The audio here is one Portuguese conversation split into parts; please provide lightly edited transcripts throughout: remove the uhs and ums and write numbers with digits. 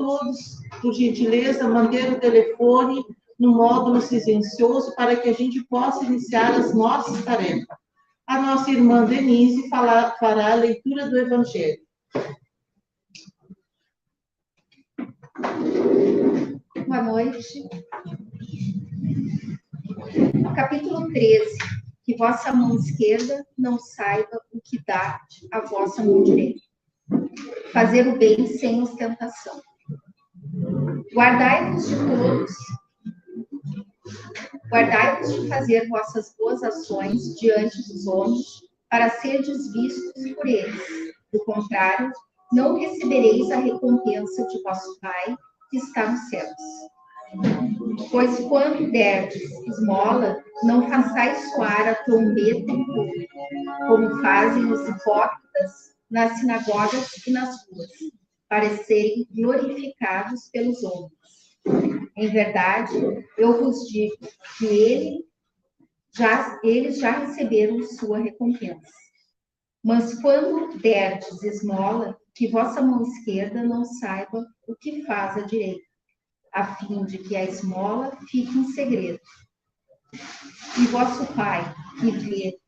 todos, por gentileza, manter o telefone no módulo silencioso para que a gente possa iniciar as nossas tarefas. A nossa irmã Denise fará a leitura do Evangelho. Boa noite. Capítulo 13. Que vossa mão esquerda não saiba o que dá a vossa mão direita. Fazer o bem sem ostentação. Guardai-vos de fazer vossas boas ações diante dos homens, para serdes vistos por eles. Do contrário, não recebereis a recompensa de vosso Pai, que está nos céus. Pois quando derdes esmola, não façais soar a trombeta em público, como fazem os hipócritas nas sinagogas e nas ruas, para serem glorificados pelos homens. Em verdade, eu vos digo que eles já receberam sua recompensa. Mas quando derdes esmola, que vossa mão esquerda não saiba o que faz a direita, a fim de que a esmola fique em segredo. E vosso Pai, que vê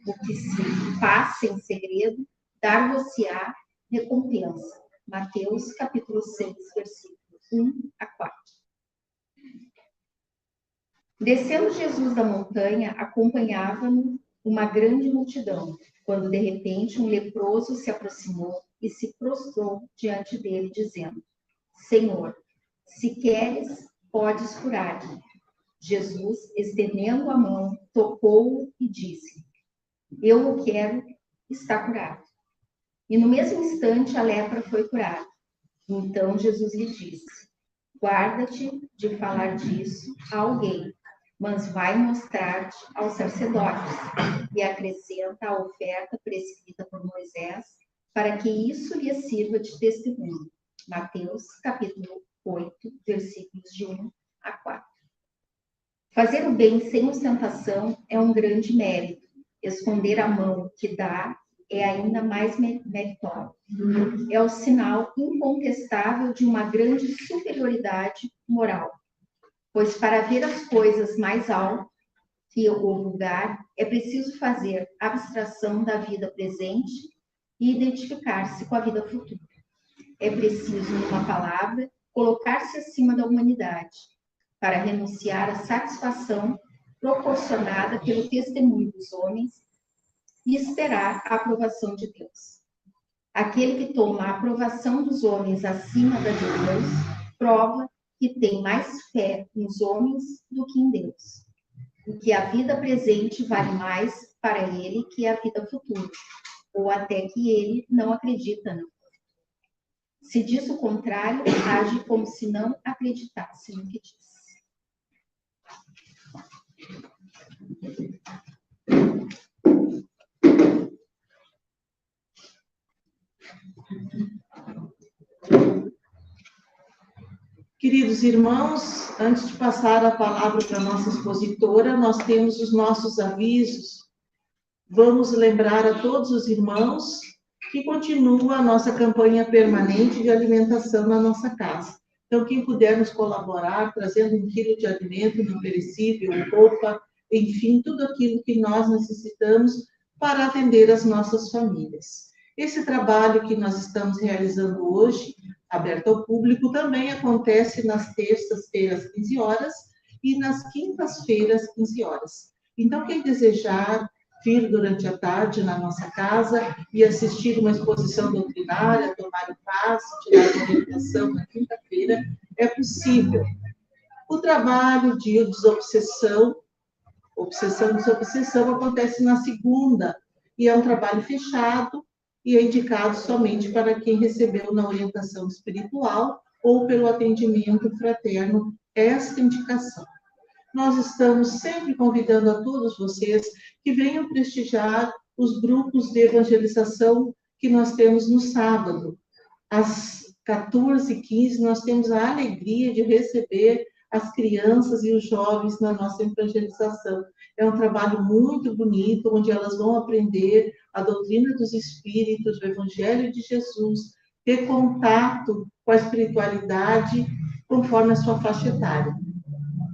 o que se passa em segredo, dar-vos-á recompensa. Mateus, capítulo 6, versículos 1 a 4. Descendo Jesus da montanha, acompanhava-no uma grande multidão, quando de repente um leproso se aproximou e se prostrou diante dele, dizendo: Senhor, se queres, podes curar-me. Jesus, estendendo a mão, tocou-o e disse: Eu o quero, está curado. E no mesmo instante a lepra foi curada. Então Jesus lhe disse: Guarda-te de falar disso a alguém, mas vai mostrar-te aos sacerdotes. E acrescenta a oferta prescrita por Moisés, para que isso lhe sirva de testemunho. Mateus, capítulo 8, versículos de 1 a 4. Fazer o bem sem ostentação é um grande mérito. Esconder a mão que dá é ainda mais meritório. É o sinal incontestável de uma grande superioridade moral. Pois para ver as coisas mais alto que o vulgar, é preciso fazer abstração da vida presente e identificar-se com a vida futura. É preciso, numa palavra, colocar-se acima da humanidade, para renunciar à satisfação proporcionada pelo testemunho dos homens e esperar a aprovação de Deus. Aquele que toma a aprovação dos homens acima da de Deus, prova que tem mais fé nos homens do que em Deus, e que a vida presente vale mais para ele que a vida futura, ou até que ele não acredita não. Se diz o contrário, age como se não acreditasse no que diz. Queridos irmãos, antes de passar a palavra para a nossa expositora, nós temos os nossos avisos. Vamos lembrar a todos os irmãos que continua a nossa campanha permanente de alimentação na nossa casa. Então, quem puder nos colaborar, trazendo 1 quilo de alimento não perecível, roupa, enfim, tudo aquilo que nós necessitamos para atender as nossas famílias. Esse trabalho que nós estamos realizando hoje, aberto ao público, também acontece nas terças-feiras, 15 horas, e nas quintas-feiras, 15 horas. Então, quem desejar vir durante a tarde na nossa casa e assistir uma exposição doutrinária, tomar o passe, tirar uma orientação na quinta-feira, é possível. O trabalho de desobsessão, obsessão acontece na segunda, e é um trabalho fechado, e é indicado somente para quem recebeu na orientação espiritual ou pelo atendimento fraterno esta indicação. Nós estamos sempre convidando a todos vocês que venham prestigiar os grupos de evangelização que nós temos no sábado. Às 14h15, nós temos a alegria de receber as crianças e os jovens na nossa evangelização. É um trabalho muito bonito, onde elas vão aprender a doutrina dos Espíritos, o Evangelho de Jesus, ter contato com a espiritualidade conforme a sua faixa etária.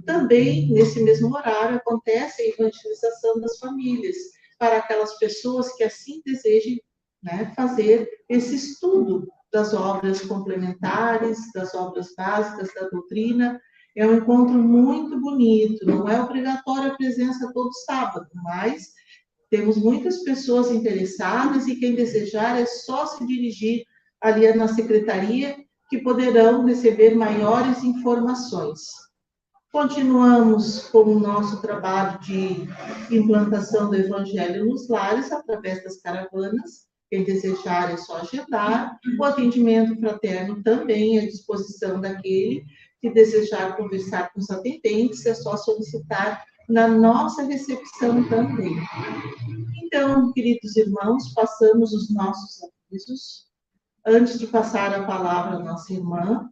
Também, nesse mesmo horário, acontece a evangelização das famílias, para aquelas pessoas que assim desejem, né, fazer esse estudo das obras complementares, das obras básicas da doutrina. É um encontro muito bonito, não é obrigatória a presença todo sábado, mas temos muitas pessoas interessadas e quem desejar é só se dirigir ali na secretaria, que poderão receber maiores informações. Continuamos com o nosso trabalho de implantação do Evangelho nos lares, através das caravanas. Quem desejar é só agendar. O atendimento fraterno também é à disposição daquele que desejar conversar com os atendentes, é só solicitar na nossa recepção também. Então, queridos irmãos, passamos os nossos avisos. Antes de passar a palavra à nossa irmã,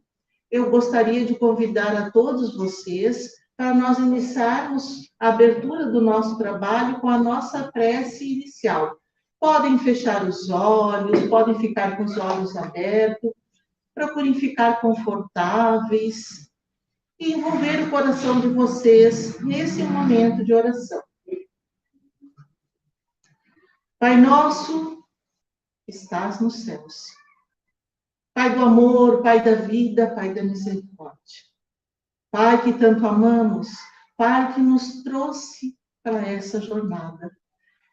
eu gostaria de convidar a todos vocês para nós iniciarmos a abertura do nosso trabalho com a nossa prece inicial. Podem fechar os olhos, podem ficar com os olhos abertos, procurem ficar confortáveis e envolver o coração de vocês nesse momento de oração. Pai nosso, que estás nos céus. Pai do amor, Pai da vida, Pai da misericórdia. Pai que tanto amamos, Pai que nos trouxe para essa jornada.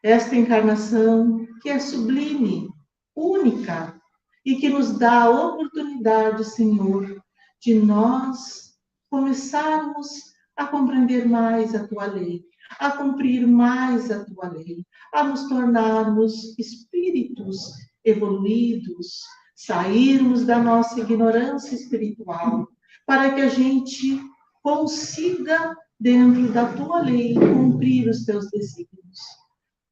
Esta encarnação que é sublime, única, e que nos dá a oportunidade, Senhor, de nós começarmos a compreender mais a Tua lei, a cumprir mais a Tua lei, a nos tornarmos espíritos evoluídos, sairmos da nossa ignorância espiritual, para que a gente consiga, dentro da Tua lei, cumprir os Teus desígnios.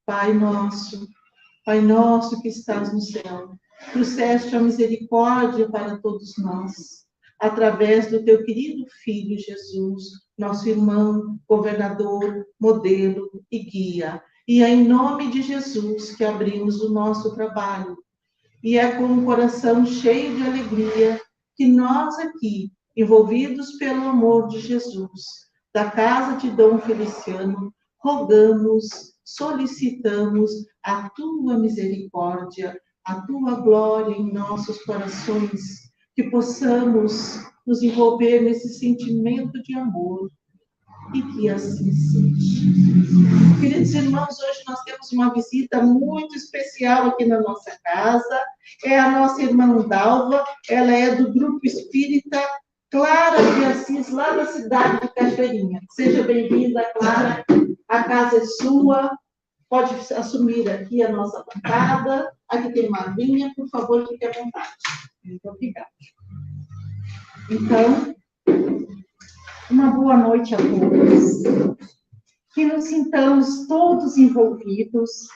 Pai nosso que estás no céu, trouxeste a misericórdia para todos nós, através do Teu querido Filho Jesus, nosso irmão, governador, modelo e guia. E é em nome de Jesus que abrimos o nosso trabalho. E é com um coração cheio de alegria que nós aqui, envolvidos pelo amor de Jesus, da casa de Dom Feliciano, rogamos, solicitamos a Tua misericórdia, a Tua glória em nossos corações, que possamos nos envolver nesse sentimento de amor e que assim seja. Queridos irmãos, hoje nós temos uma visita muito especial aqui na nossa casa. É a nossa irmã Dalva, ela é do Grupo Espírita Clara de Assis, lá da cidade de Cachoeirinha. Seja bem-vinda, Clara. A casa é sua. Pode assumir aqui a nossa bancada. Aqui tem madrinha, por favor, fique à vontade. Muito obrigada. Então, uma boa noite a todos. Que nos sintamos todos envolvidos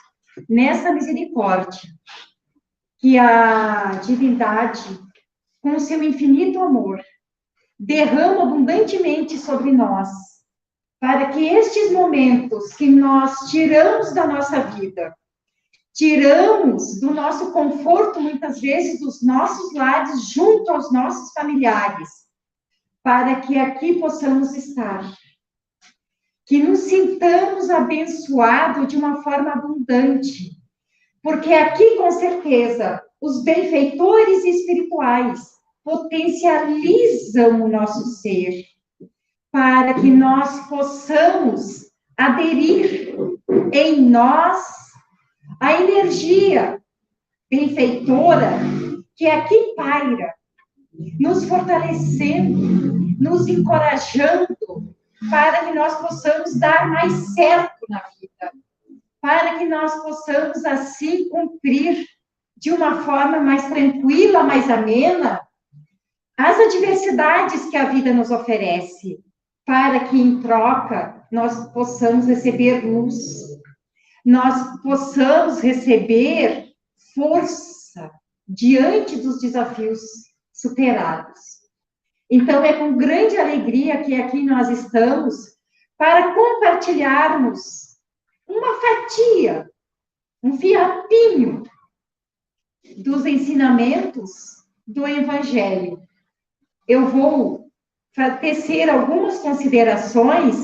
nessa misericórdia que a divindade, com seu infinito amor, derrama abundantemente sobre nós, para que estes momentos que nós tiramos da nossa vida, tiramos do nosso conforto, muitas vezes, dos nossos lares, junto aos nossos familiares, para que aqui possamos estar. Que nos sintamos abençoados de uma forma abundante, porque aqui, com certeza, os benfeitores espirituais potencializam o nosso ser, para que nós possamos aderir em nós a energia benfeitora que aqui paira, nos fortalecendo, nos encorajando, para que nós possamos dar mais certo na vida, para que nós possamos, assim, cumprir de uma forma mais tranquila, mais amena, as adversidades que a vida nos oferece, para que, em troca, nós possamos receber luz, nós possamos receber força diante dos desafios superados. Então, é com grande alegria que aqui nós estamos para compartilharmos uma fatia, um fiapinho dos ensinamentos do Evangelho. Eu vou tecer algumas considerações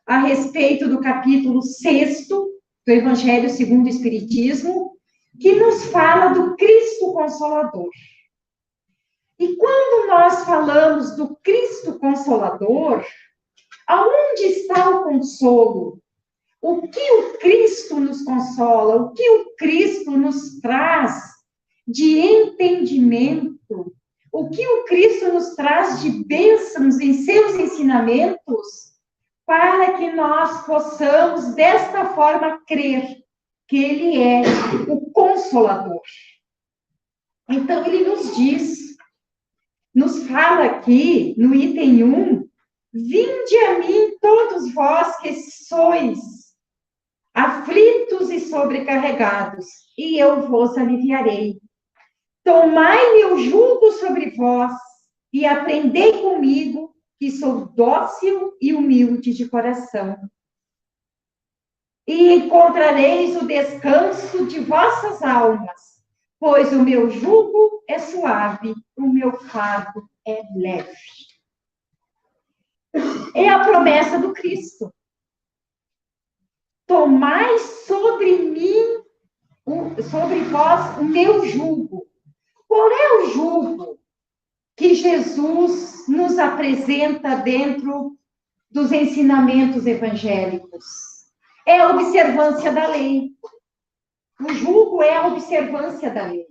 a respeito do capítulo 6º do Evangelho segundo o Espiritismo, que nos fala do Cristo Consolador. E quando nós falamos do Cristo Consolador, aonde está o consolo? O que o Cristo nos consola? O que o Cristo nos traz de entendimento? O que o Cristo nos traz de bênçãos em seus ensinamentos para que nós possamos, desta forma, crer que Ele é o Consolador? Então, Ele nos fala aqui, no item 1, vinde a mim todos vós que sois aflitos e sobrecarregados, e eu vos aliviarei. Tomai meu jugo sobre vós e aprendei comigo, que sou dócil e humilde de coração. E encontrareis o descanso de vossas almas, pois o meu jugo é suave, o meu fardo é leve. É a promessa do Cristo. Tomai sobre mim, sobre vós, o meu jugo. Qual é o jugo que Jesus nos apresenta dentro dos ensinamentos evangélicos? É a observância da lei. O jugo é a observância da lei.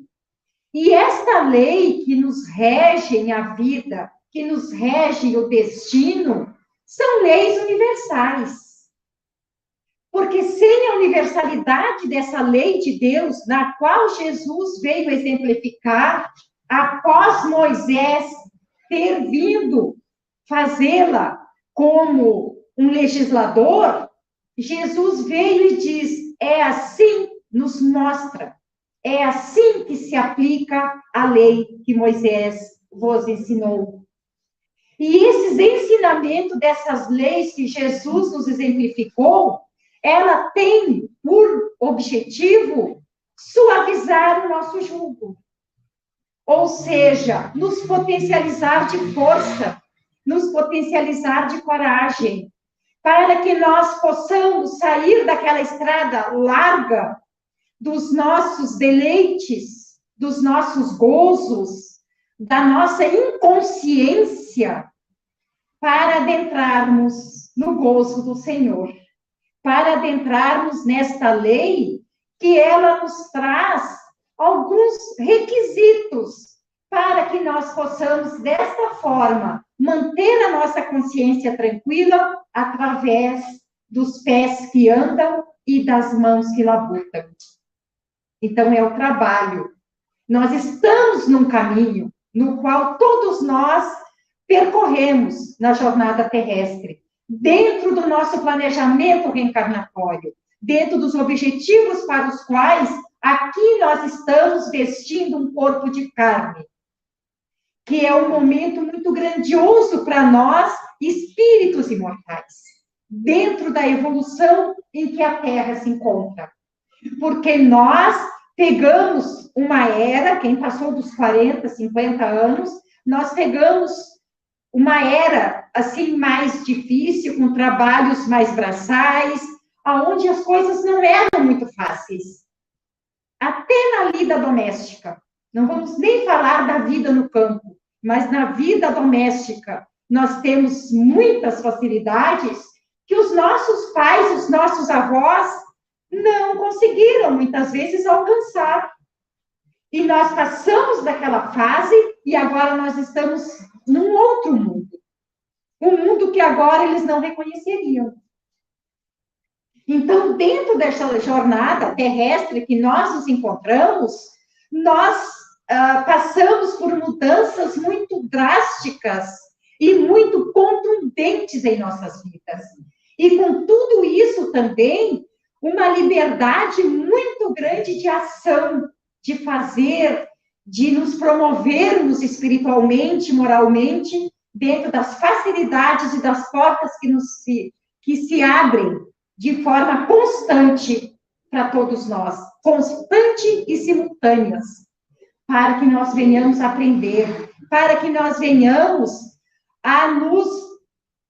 E esta lei que nos rege a vida, que nos rege o destino, são leis universais. Porque sem a universalidade dessa lei de Deus, na qual Jesus veio exemplificar, após Moisés ter vindo fazê-la como um legislador, Jesus veio e diz, é assim, nos mostra, é assim que se aplica a lei que Moisés vos ensinou. E esses ensinamentos dessas leis que Jesus nos exemplificou, ela tem por objetivo suavizar o nosso jugo. Ou seja, nos potencializar de força, nos potencializar de coragem, para que nós possamos sair daquela estrada larga dos nossos deleites, dos nossos gozos, da nossa inconsciência, para adentrarmos no gozo do Senhor. Para adentrarmos nesta lei, que ela nos traz alguns requisitos para que nós possamos, desta forma, manter a nossa consciência tranquila através dos pés que andam e das mãos que labutam. Então, é o trabalho. Nós estamos num caminho no qual todos nós percorremos na jornada terrestre, dentro do nosso planejamento reencarnatório, dentro dos objetivos para os quais aqui nós estamos vestindo um corpo de carne, que é um momento muito grandioso para nós, espíritos imortais, dentro da evolução em que a Terra se encontra. Porque nós pegamos uma era, quem passou dos 40, 50 anos, nós pegamos uma era, assim, mais difícil, com trabalhos mais braçais, onde as coisas não eram muito fáceis. Até na vida doméstica. Não vamos nem falar da vida no campo, mas na vida doméstica nós temos muitas facilidades que os nossos pais, os nossos avós, não conseguiram, muitas vezes, alcançar. E nós passamos daquela fase e agora nós estamos num outro mundo. Um mundo que agora eles não reconheceriam. Então, dentro dessa jornada terrestre que nós nos encontramos, nós passamos por mudanças muito drásticas e muito contundentes em nossas vidas. E com tudo isso também, uma liberdade muito grande de ação, de fazer, de nos promovermos espiritualmente, moralmente, dentro das facilidades e das portas que se abrem de forma constante para todos nós, constante e simultâneas. para que nós venhamos aprender, para que nós venhamos a nos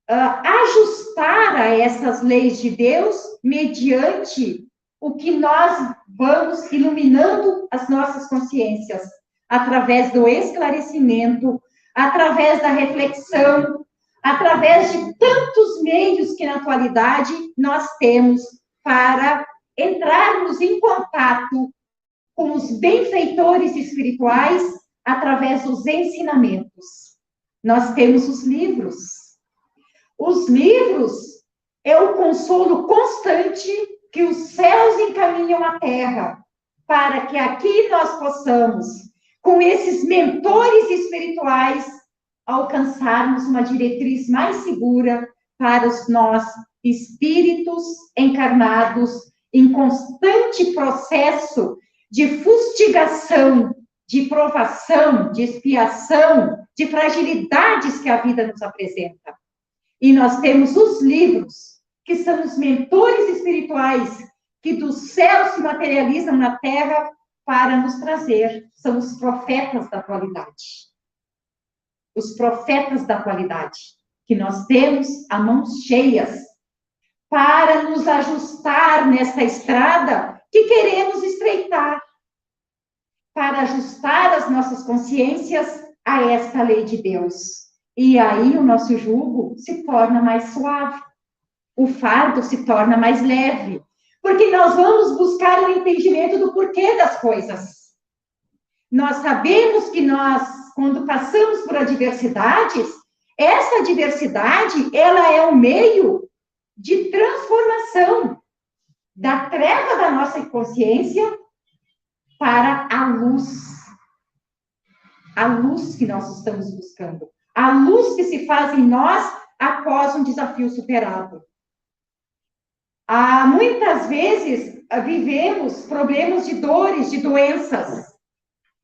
ajustar a essas leis de Deus mediante o que nós vamos iluminando as nossas consciências, através do esclarecimento, através da reflexão, através de tantos meios que na atualidade nós temos para entrarmos em contato com os benfeitores espirituais através dos ensinamentos. Nós temos os livros. Os livros é o consolo constante que os céus encaminham à terra, para que aqui nós possamos, com esses mentores espirituais, alcançarmos uma diretriz mais segura para os nós, espíritos encarnados, em constante processo de fustigação, de provação, de expiação, de fragilidades que a vida nos apresenta. E nós temos os livros, que são os mentores espirituais, que dos céus se materializam na terra para nos trazer. São os profetas da atualidade. Os profetas da atualidade, que nós temos a mãos cheias, para nos ajustar nessa estrada que queremos estreitar, para ajustar as nossas consciências a esta lei de Deus. E aí o nosso jugo se torna mais suave, o fardo se torna mais leve, porque nós vamos buscar o entendimento do porquê das coisas. Nós sabemos que nós, quando passamos por adversidades, essa adversidade, ela é um meio de transformação da treva da nossa consciência para a luz que nós estamos buscando, a luz que se faz em nós após um desafio superado. Muitas vezes vivemos problemas de dores, de doenças,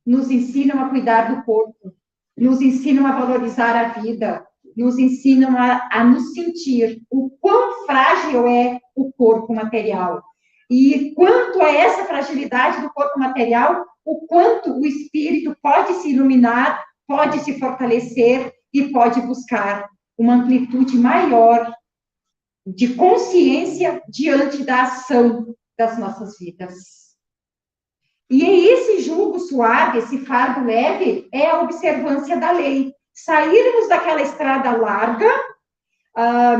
nos ensinam a cuidar do corpo, nos ensinam a valorizar a vida, nos ensinam a nos sentir o quão frágil é o corpo material. E quanto a essa fragilidade do corpo material, o quanto o espírito pode se iluminar, pode se fortalecer e pode buscar uma amplitude maior de consciência diante da ação das nossas vidas. E esse jugo suave, esse fardo leve, é a observância da lei. Sairmos daquela estrada larga, com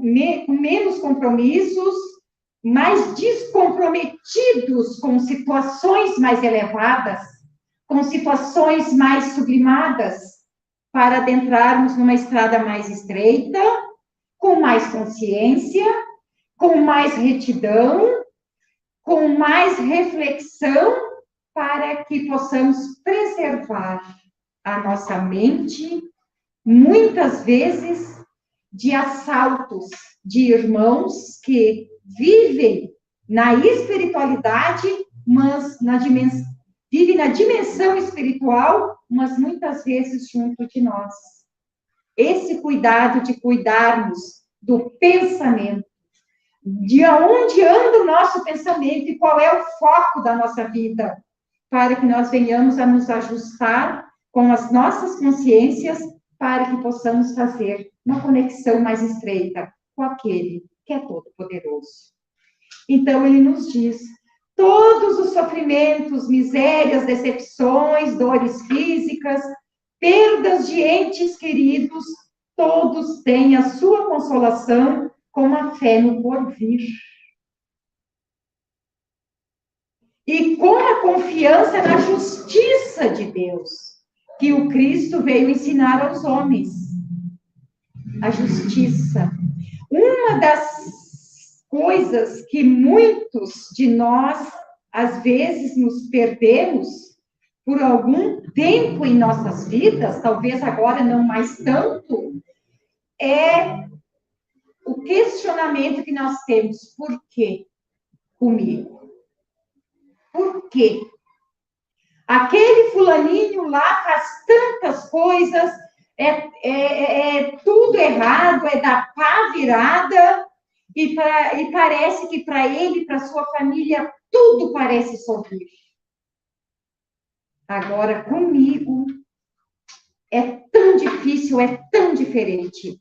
menos compromissos, mais descomprometidos com situações mais elevadas, com situações mais sublimadas, para adentrarmos numa estrada mais estreita, com mais consciência, com mais retidão, com mais reflexão, para que possamos preservar a nossa mente, muitas vezes, de assaltos de irmãos que vivem na espiritualidade, mas vivem na dimensão espiritual, mas muitas vezes junto de nós. Esse cuidado de cuidarmos do pensamento, de onde anda o nosso pensamento e qual é o foco da nossa vida, para que nós venhamos a nos ajustar com as nossas consciências, para que possamos fazer uma conexão mais estreita com aquele que é todo-poderoso. Então, ele nos diz, todos os sofrimentos, misérias, decepções, dores físicas, perdas de entes queridos, todos têm a sua consolação com a fé no porvir. E com a confiança na justiça de Deus, que o Cristo veio ensinar aos homens. A justiça. Uma das coisas que muitos de nós, às vezes, nos perdemos por algum tempo em nossas vidas, talvez agora não mais tanto, é o questionamento que nós temos. Por quê comigo? Por quê? Aquele fulaninho lá faz tantas coisas, é tudo errado, é da pá virada, e parece que para ele, para sua família, tudo parece sorrir. Agora, comigo, é tão difícil, é tão diferente.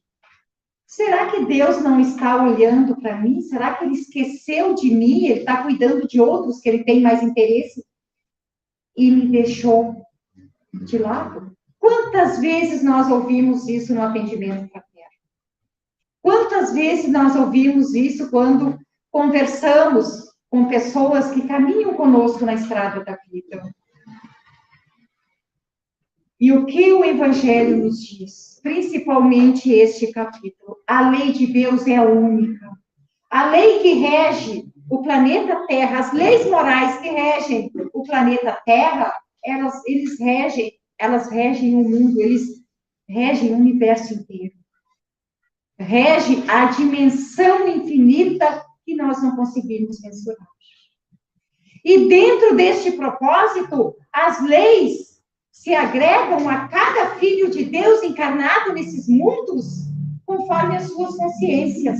Será que Deus não está olhando para mim? Será que Ele esqueceu de mim? Ele está cuidando de outros que Ele tem mais interesse? E me deixou de lado? Quantas vezes nós ouvimos isso no atendimento fraterno? Quantas vezes nós ouvimos isso quando conversamos com pessoas que caminham conosco na estrada da vida? E o que o Evangelho nos diz? Principalmente este capítulo. A lei de Deus é única. A lei que rege o planeta Terra, as leis morais que regem o planeta Terra, elas regem o mundo, eles regem o universo inteiro. Rege a dimensão infinita que nós não conseguimos mensurar. E dentro deste propósito, as leis se agregam a cada filho de Deus encarnado nesses mundos, conforme as suas consciências,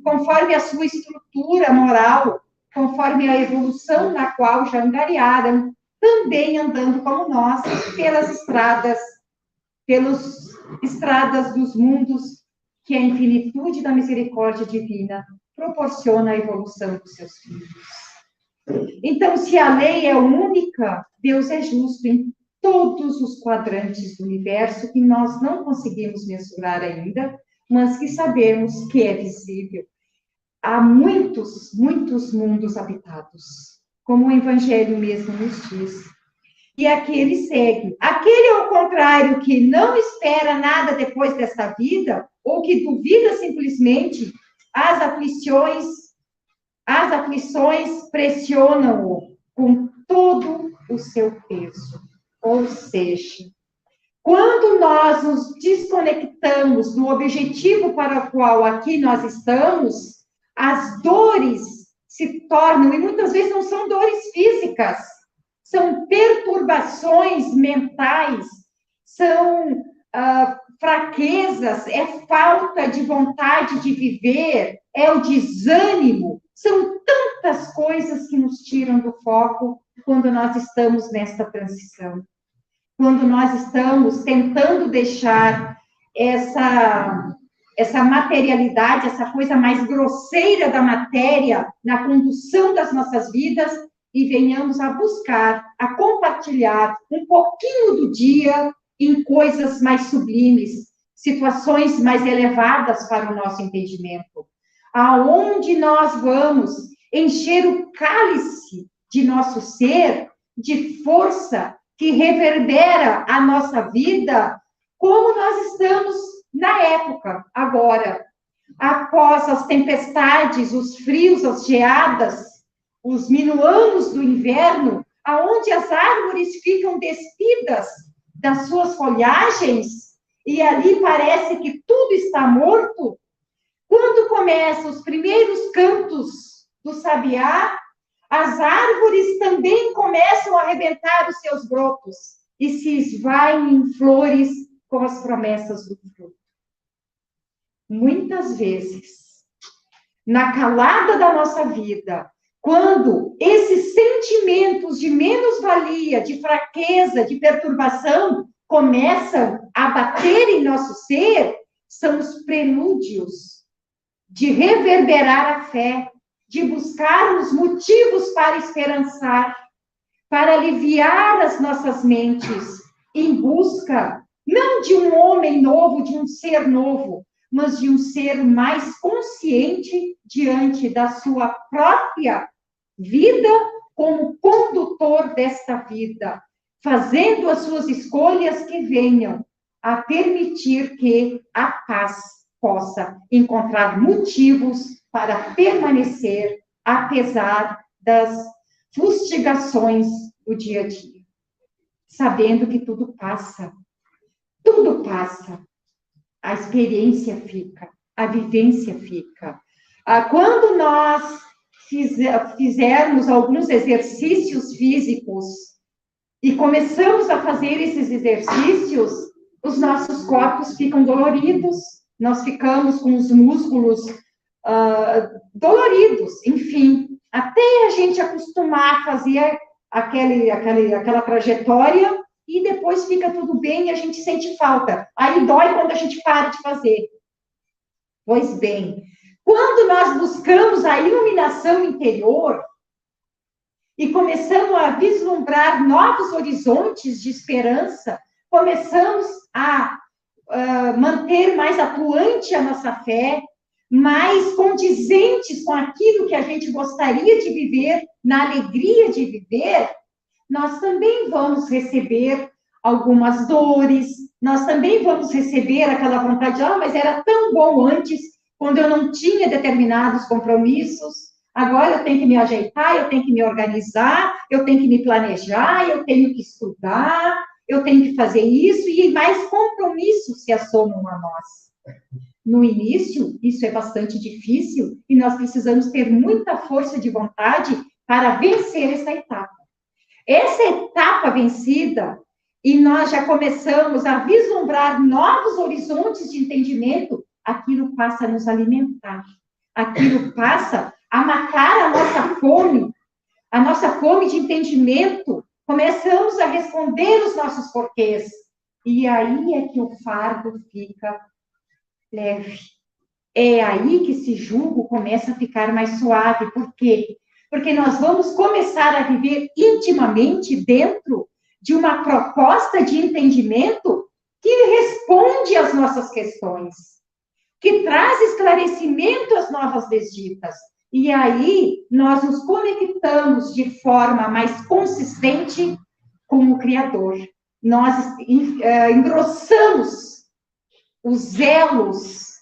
conforme a sua estrutura moral, conforme a evolução na qual já angariaram, também andando como nós pelas estradas dos mundos que a infinitude da misericórdia divina proporciona a evolução dos seus filhos. Então, se a lei é única, Deus é justo em todos os quadrantes do universo que nós não conseguimos mensurar ainda, mas que sabemos que é visível. Há muitos, muitos mundos habitados, como o Evangelho mesmo nos diz. E aquele segue. Aquele, ao contrário, que não espera nada depois desta vida, ou que duvida simplesmente, as aflições pressionam-o com todo o seu peso. Ou seja, quando nós nos desconectamos do objetivo para o qual aqui nós estamos, as dores se tornam, e muitas vezes não são dores físicas, são perturbações mentais, são fraquezas, é falta de vontade de viver, é o desânimo, são tantas coisas que nos tiram do foco quando nós estamos nesta transição. Quando nós estamos tentando deixar essa materialidade, essa coisa mais grosseira da matéria na condução das nossas vidas e venhamos a buscar, a compartilhar um pouquinho do dia em coisas mais sublimes, situações mais elevadas para o nosso entendimento. Aonde nós vamos encher o cálice de nosso ser de força que reverbera a nossa vida, como nós estamos na época, agora. Após as tempestades, os frios, as geadas, os minuanos do inverno, aonde as árvores ficam despidas das suas folhagens, e ali parece que tudo está morto, quando começam os primeiros cantos do sabiá, as árvores também começam a arrebentar os seus brotos e se esvaem em flores com as promessas do fruto. Muitas vezes, na calada da nossa vida, quando esses sentimentos de menos-valia, de fraqueza, de perturbação começam a bater em nosso ser, são os prelúdios de reverberar a fé, de buscarmos motivos para esperançar, para aliviar as nossas mentes, em busca, não de um homem novo, de um ser novo, mas de um ser mais consciente diante da sua própria vida como condutor desta vida, fazendo as suas escolhas que venham a permitir que a paz possa encontrar motivos para permanecer, apesar das fustigações do dia a dia. Sabendo que tudo passa. Tudo passa. A experiência fica. A vivência fica. Quando nós fizermos alguns exercícios físicos e começamos a fazer esses exercícios, os nossos corpos ficam doloridos, nós ficamos com os músculos doloridos, enfim, até a gente acostumar a fazer aquela trajetória e depois fica tudo bem e a gente sente falta. Aí dói quando a gente para de fazer. Pois bem, quando nós buscamos a iluminação interior e começamos a vislumbrar novos horizontes de esperança, começamos a manter mais atuante a nossa fé, mais condizentes com aquilo que a gente gostaria de viver, na alegria de viver, nós também vamos receber algumas dores, nós também vamos receber aquela vontade, mas era tão bom antes, quando eu não tinha determinados compromissos, agora eu tenho que me ajeitar, eu tenho que me organizar, eu tenho que me planejar, eu tenho que estudar, eu tenho que fazer isso, e mais compromissos se assomam a nós. No início, isso é bastante difícil, e nós precisamos ter muita força de vontade para vencer essa etapa. Essa etapa vencida, e nós já começamos a vislumbrar novos horizontes de entendimento, aquilo passa a nos alimentar, aquilo passa a matar a nossa fome de entendimento, começamos a responder os nossos porquês, e aí é que o fardo fica leve. É aí que esse jugo começa a ficar mais suave. Por quê? Porque nós vamos começar a viver intimamente dentro de uma proposta de entendimento que responde às nossas questões, que traz esclarecimento às novas desditas. E aí nós nos conectamos de forma mais consistente com o Criador. Nós engrossamos os elos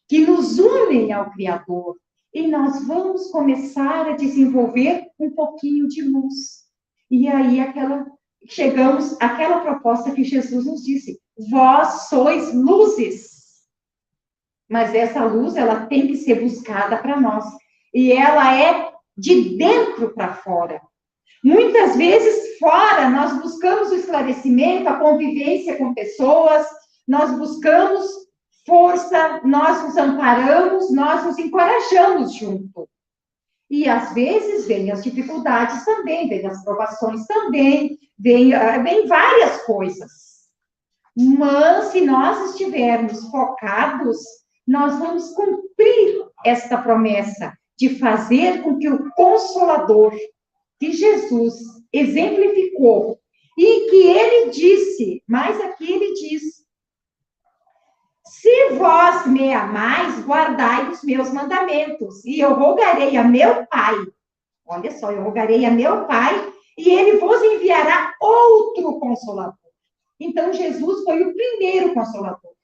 que nos unem ao Criador. E nós vamos começar a desenvolver um pouquinho de luz. E aí chegamos àquela proposta que Jesus nos disse: vós sois luzes. Mas essa luz, ela tem que ser buscada para nós. E ela é de dentro para fora. Muitas vezes, fora, nós buscamos o esclarecimento, a convivência com pessoas, nós buscamos força, nós nos amparamos, nós nos encorajamos junto. E, às vezes, vêm as dificuldades também, vêm as provações também, vêm várias coisas. Mas, se nós estivermos focados, nós vamos cumprir esta promessa de fazer com que o Consolador, que Jesus exemplificou, e que ele disse, mas aqui ele diz: se vós me amais, guardai os meus mandamentos, e eu rogarei a meu Pai, olha só, eu rogarei a meu Pai, e ele vos enviará outro Consolador. Então, Jesus foi o primeiro Consolador.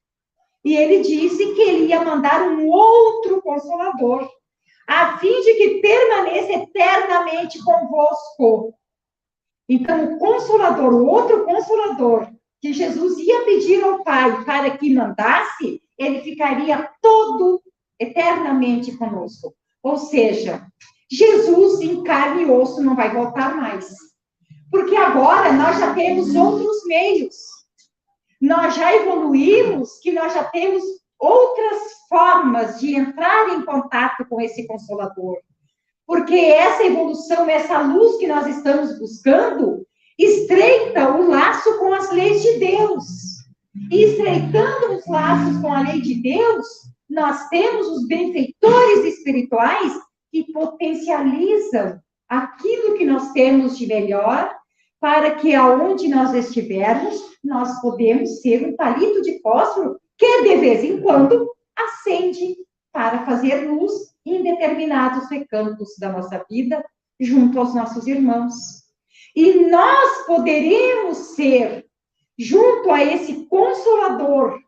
E ele disse que ele ia mandar um outro Consolador, a fim de que permaneça eternamente convosco. Então, o Consolador, o outro Consolador, que Jesus ia pedir ao Pai para que mandasse, ele ficaria todo eternamente conosco. Ou seja, Jesus em carne e osso não vai voltar mais. Porque agora nós já temos outros meios. Nós já evoluímos, que nós já temos outras formas de entrar em contato com esse Consolador. Porque essa evolução, essa luz que nós estamos buscando, estreita o laço com as leis de Deus. E estreitando os laços com a lei de Deus, nós temos os benfeitores espirituais que potencializam aquilo que nós temos de melhor, para que aonde nós estivermos, nós podemos ser um palito de fósforo que, de vez em quando, acende para fazer luz em determinados recantos da nossa vida, junto aos nossos irmãos. E nós poderemos ser, junto a esse Consolador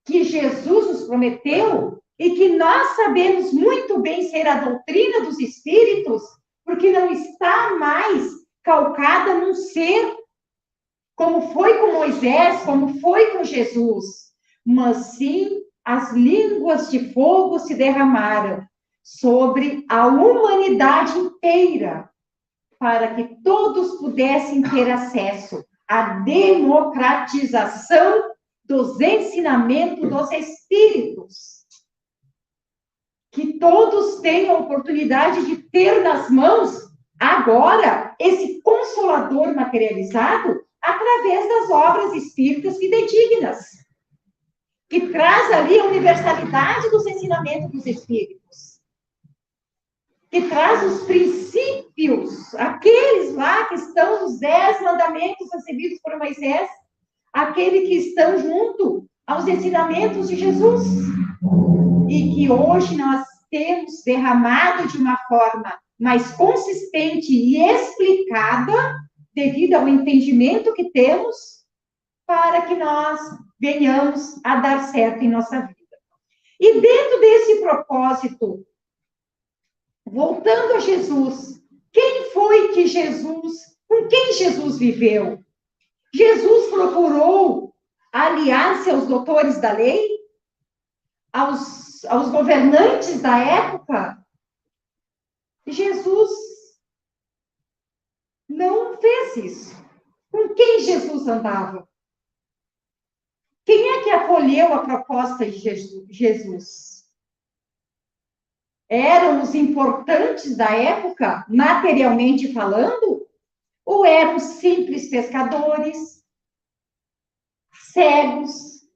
que Jesus nos prometeu, e que nós sabemos muito bem ser a doutrina dos Espíritos, porque não está mais calcada num ser, como foi com Moisés, como foi com Jesus, mas sim as línguas de fogo se derramaram sobre a humanidade inteira, para que todos pudessem ter acesso à democratização dos ensinamentos dos Espíritos. Que todos tenham a oportunidade de ter nas mãos agora esse Consolador materializado através das obras espíritas fidedignas, que traz ali a universalidade dos ensinamentos dos espíritos, que traz os princípios, aqueles lá que estão nos 10 mandamentos recebidos por Moisés, aqueles que estão junto aos ensinamentos de Jesus, e que hoje nós temos derramado de uma forma mais consistente e explicada, devido ao entendimento que temos, para que nós venhamos a dar certo em nossa vida. E dentro desse propósito, voltando a Jesus, quem foi que Jesus, com quem Jesus viveu? Jesus procurou aliar-se aos doutores da lei, aos governantes da época? Jesus não fez isso. Com quem Jesus andava? Quem é que acolheu a proposta de Jesus? Eram os importantes da época, materialmente falando? Ou eram simples pescadores, cegos,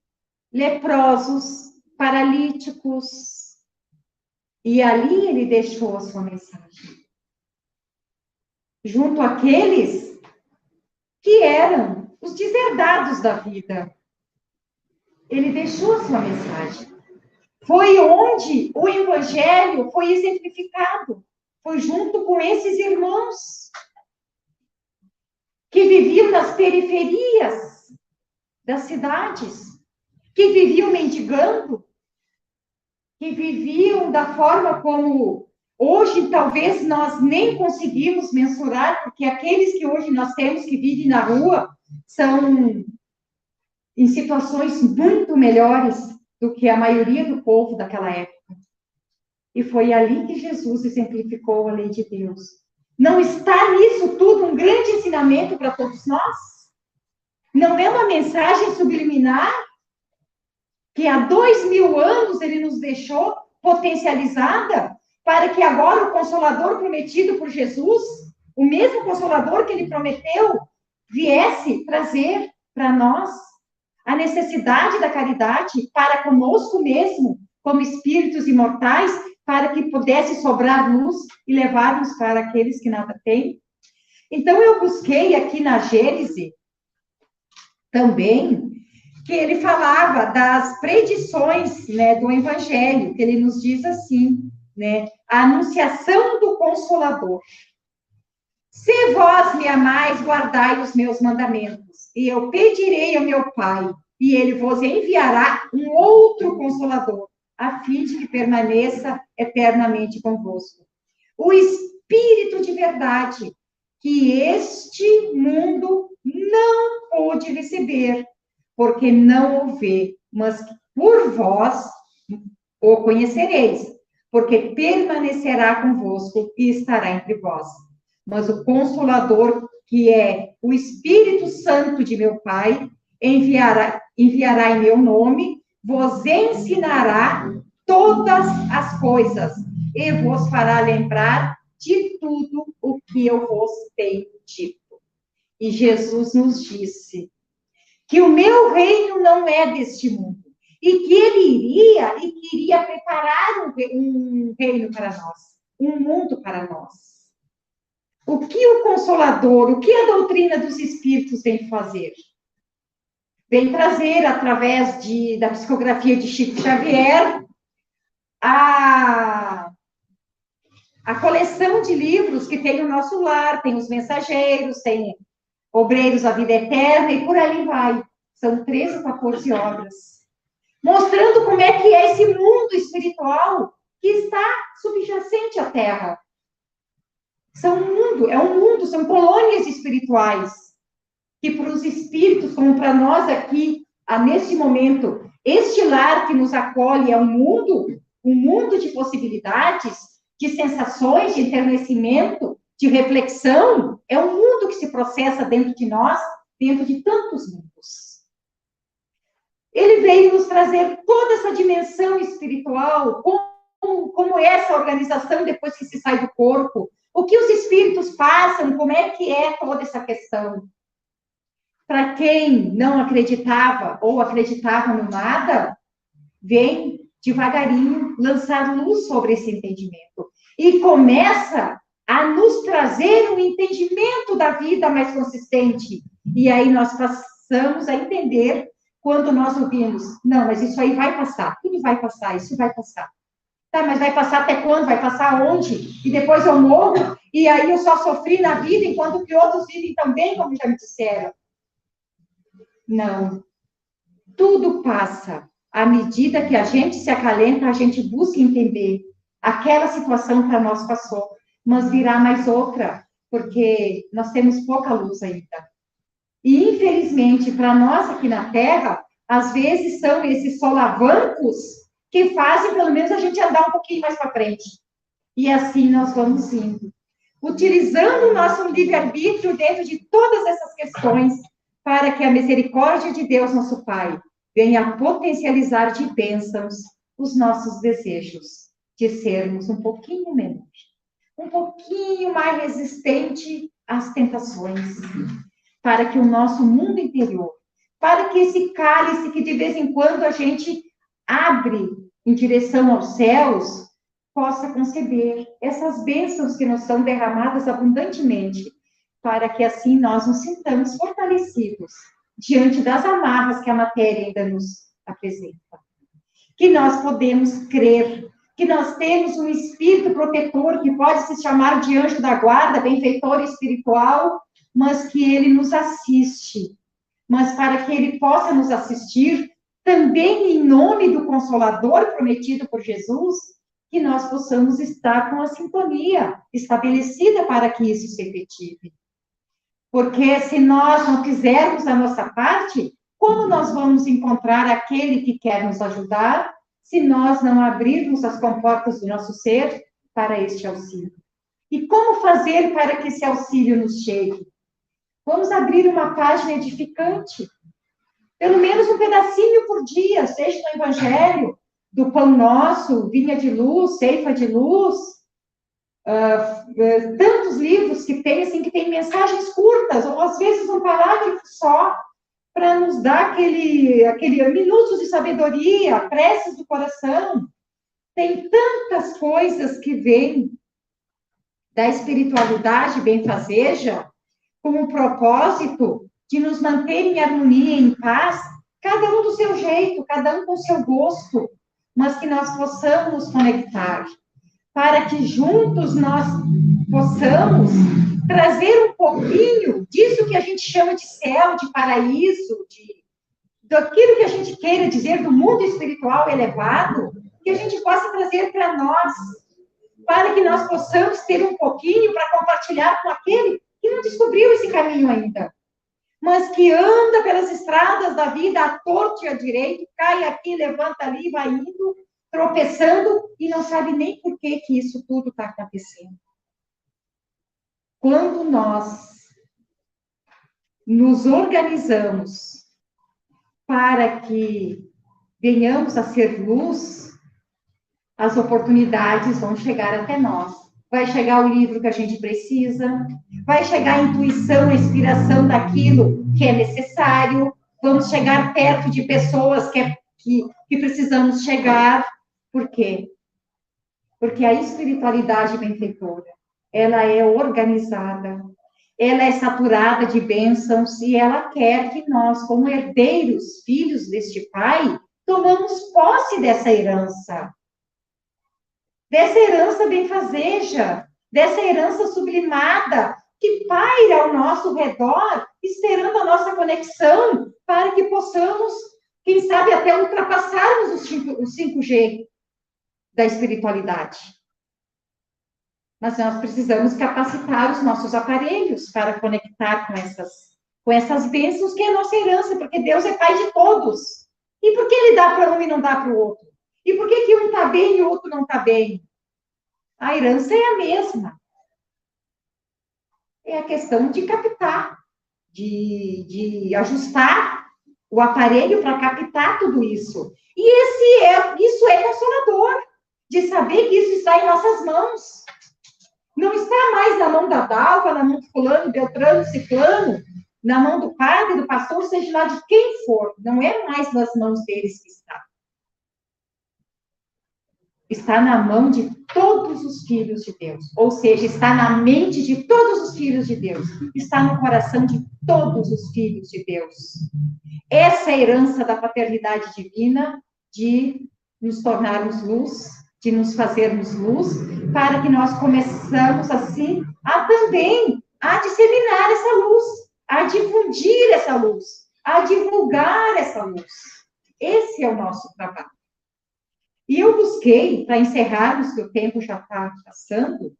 leprosos, paralíticos? E ali ele deixou a sua mensagem. Junto àqueles que eram os deserdados da vida. Ele deixou a sua mensagem. Foi onde o evangelho foi exemplificado. Foi junto com esses irmãos que viviam nas periferias das cidades, que viviam mendigando, que viviam da forma como hoje talvez nós nem conseguimos mensurar, porque aqueles que hoje nós temos que vivem na rua são em situações muito melhores do que a maioria do povo daquela época. E foi ali que Jesus exemplificou a lei de Deus. Não está nisso tudo um grande ensinamento para todos nós? Não é uma mensagem subliminar que há 2000 anos ele nos deixou potencializada para que agora o Consolador prometido por Jesus, o mesmo Consolador que ele prometeu, viesse trazer para nós a necessidade da caridade para conosco mesmo, como espíritos imortais, para que pudesse sobrar luz e levar-nos para aqueles que nada têm. Então, eu busquei aqui na Gênese também, que ele falava das predições, né, do Evangelho, que ele nos diz assim, né, a anunciação do Consolador. Se vós me amais, guardai os meus mandamentos, e eu pedirei ao meu Pai, e ele vos enviará um outro Consolador, a fim de que permaneça eternamente convosco. O Espírito de verdade, que este mundo não pôde receber, porque não o vê, mas por vós o conhecereis, porque permanecerá convosco e estará entre vós. Mas o Consolador, que é o Espírito Santo de meu Pai, enviará em meu nome, vos ensinará todas as coisas e vos fará lembrar de tudo o que eu vos tenho dito. E Jesus nos disse que o meu reino não é deste mundo, e que ele iria preparar um reino para nós, um mundo para nós. O que o Consolador, o que a doutrina dos Espíritos vem fazer? Vem trazer, através da psicografia de Chico Xavier, a coleção de livros que tem o Nosso Lar, tem os Mensageiros, tem Obreiros da Vida Eterna, e por ali vai. São 13 ou 14 obras. Mostrando como é que é esse mundo espiritual que está subjacente à Terra. É um mundo, são colônias espirituais, que para os espíritos, como para nós aqui, neste momento, este lar que nos acolhe é um mundo de possibilidades, de sensações, de enternecimento, de reflexão, é um mundo que se processa dentro de nós, dentro de tantos mundos. Ele veio nos trazer toda essa dimensão espiritual, como essa organização depois que se sai do corpo, O que os espíritos passam, como é que é toda essa questão? Para quem não acreditava ou acreditava no nada, vem devagarinho lançar luz sobre esse entendimento. E começa a nos trazer um entendimento da vida mais consistente. E aí nós passamos a entender quando nós ouvimos, não, mas isso aí vai passar, tudo vai passar, isso vai passar. Tá, mas vai passar até quando? Vai passar onde? E depois eu morro, e aí eu só sofri na vida, enquanto que outros vivem também, como já me disseram. Não. Tudo passa. À medida que a gente se acalenta, a gente busca entender. Aquela situação para nós passou, mas virá mais outra, porque nós temos pouca luz ainda. E, infelizmente, para nós aqui na Terra, às vezes são esses solavancos que fazem, pelo menos, a gente andar um pouquinho mais para frente. E assim nós vamos indo. Utilizando o nosso livre-arbítrio dentro de todas essas questões, para que a misericórdia de Deus, nosso Pai, venha potencializar de bênçãos os nossos desejos de sermos um pouquinho menor, um pouquinho mais resistente às tentações, para que o nosso mundo interior, para que esse cálice que de vez em quando a gente abre em direção aos céus, possa conceber essas bênçãos que nos são derramadas abundantemente, para que assim nós nos sintamos fortalecidos diante das amarras que a matéria ainda nos apresenta. Que nós podemos crer, que nós temos um espírito protetor que pode se chamar de anjo da guarda, benfeitor espiritual, mas que ele nos assiste. Mas para que ele possa nos assistir, também em nome do Consolador prometido por Jesus, que nós possamos estar com a sintonia estabelecida para que isso se efetive. Porque se nós não fizermos a nossa parte, como nós vamos encontrar aquele que quer nos ajudar, se nós não abrirmos as comportas do nosso ser para este auxílio? E como fazer para que esse auxílio nos chegue? Vamos abrir uma página edificante, pelo menos um pedacinho por dia, seja no Evangelho, do Pão Nosso, Vinha de Luz, Ceifa de Luz, tantos livros que tem, assim, que tem mensagens curtas, ou às vezes um parágrafo só, para nos dar aquele minutos de sabedoria, preces do coração. Tem tantas coisas que vêm da espiritualidade benfazeja, com o propósito de nos manter em harmonia, em paz, cada um do seu jeito, cada um com o seu gosto, mas que nós possamos nos conectar, para que juntos nós possamos trazer um pouquinho disso que a gente chama de céu, de paraíso, daquilo que a gente queira dizer do mundo espiritual elevado, que a gente possa trazer para nós, para que nós possamos ter um pouquinho para compartilhar com aquele que não descobriu esse caminho ainda, mas que anda pelas estradas da vida à torto e à direito, cai aqui, levanta ali, vai indo, tropeçando e não sabe nem por que isso tudo está acontecendo. Quando nós nos organizamos para que venhamos a ser luz, as oportunidades vão chegar até nós. Vai chegar o livro que a gente precisa, vai chegar a intuição, a inspiração daquilo que é necessário, vamos chegar perto de pessoas que precisamos chegar. Por quê? Porque a espiritualidade benfeitora, ela é organizada, ela é saturada de bênçãos e ela quer que nós, como herdeiros, filhos deste Pai, tomamos posse dessa herança benfazeja, dessa herança sublimada, que paira ao nosso redor, esperando a nossa conexão, para que possamos, quem sabe, até ultrapassarmos os 5G da espiritualidade. Mas nós precisamos capacitar os nossos aparelhos para conectar com essas bênçãos que é a nossa herança, porque Deus é Pai de todos. E por que Ele dá para um e não dá para o outro? E por que um está bem e o outro não está bem? A herança é a mesma. É a questão de captar, de ajustar o aparelho para captar tudo isso. E isso é consolador, de saber que isso está em nossas mãos. Não está mais na mão da Dalva, na mão do fulano, Beltrano, Ciclano, na mão do padre, do pastor, seja lá de quem for. Não é mais nas mãos deles que está. Está na mão de todos os filhos de Deus. Ou seja, está na mente de todos os filhos de Deus. Está no coração de todos os filhos de Deus. Essa é a herança da paternidade divina, de nos tornarmos luz, de nos fazermos luz, para que nós começamos, assim, a também a disseminar essa luz, a difundir essa luz, a divulgar essa luz. Esse é o nosso trabalho. E eu busquei, para encerrarmos, que o tempo já está passando,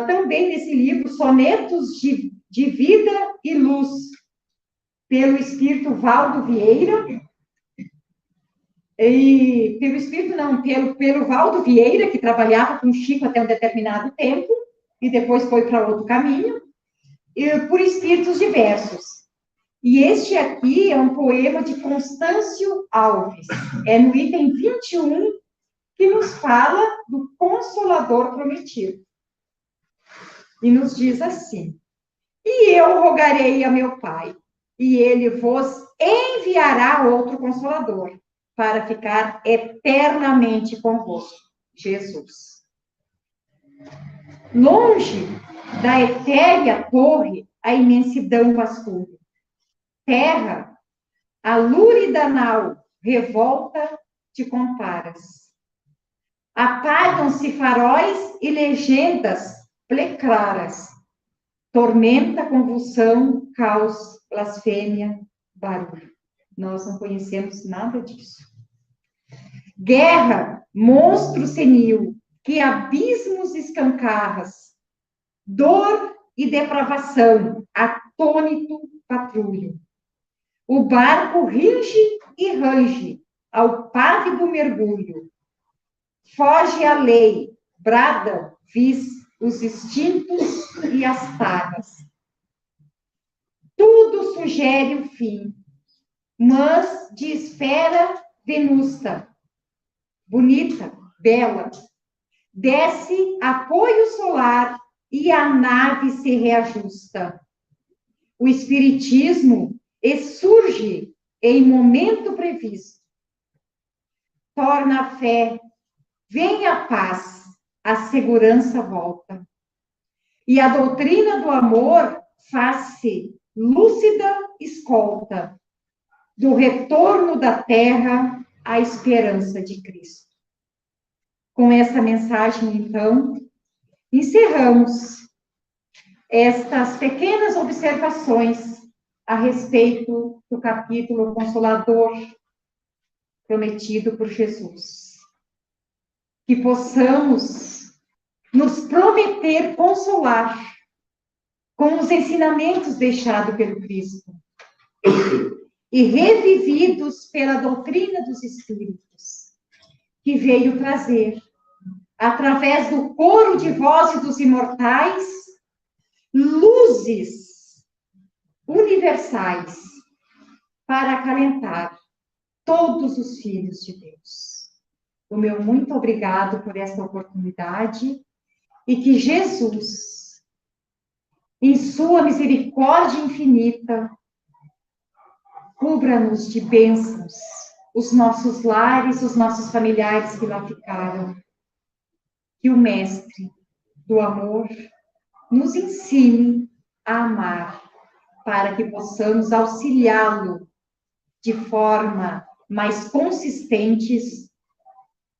também nesse livro, Sonetos de Vida e Luz, pelo Espírito Valdo Vieira, e pelo Espírito, não, pelo Valdo Vieira, que trabalhava com Chico até um determinado tempo, e depois foi para outro caminho, e por espíritos diversos. E este aqui é um poema de Constâncio Alves, é no item 21, que nos fala do Consolador Prometido. E nos diz assim: e eu rogarei a meu Pai, e ele vos enviará outro Consolador, para ficar eternamente convosco, Jesus. Longe da etérea torre, a imensidão vasculha. Terra, a lúrida nau, revolta te comparas. Apagam-se faróis e legendas pleclaras. Tormenta, convulsão, caos, blasfêmia, barulho. Nós não conhecemos nada disso. Guerra, monstro senil, que abismos escancarras. Dor e depravação, atônito patrulho. O barco ringe e range ao pávido mergulho. Foge a lei, brada, vis os instintos e as taras. Tudo sugere o fim, mas de esfera venusta, bonita, bela. Desce apoio solar e a nave se reajusta. O espiritismo surge em momento previsto. Torna a fé, vem a paz, a segurança volta. E a doutrina do amor faz-se lúcida escolta do retorno da terra à esperança de Cristo. Com essa mensagem, então, encerramos estas pequenas observações a respeito do capítulo Consolador prometido por Jesus. Que possamos nos prometer consolar com os ensinamentos deixados pelo Cristo e revividos pela doutrina dos Espíritos, que veio trazer, através do coro de voz dos imortais, luzes universais para acalentar todos os filhos de Deus. O meu muito obrigado por esta oportunidade e que Jesus, em sua misericórdia infinita, cubra-nos de bênçãos, os nossos lares, os nossos familiares que lá ficaram. Que o Mestre do amor nos ensine a amar, para que possamos auxiliá-lo de forma mais consistentes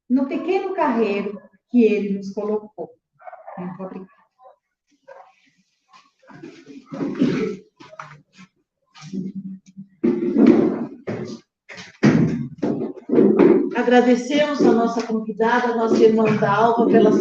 no pequeno carreiro que ele nos colocou. Muito obrigada. Agradecemos a nossa convidada, a nossa irmã Dalva, pelas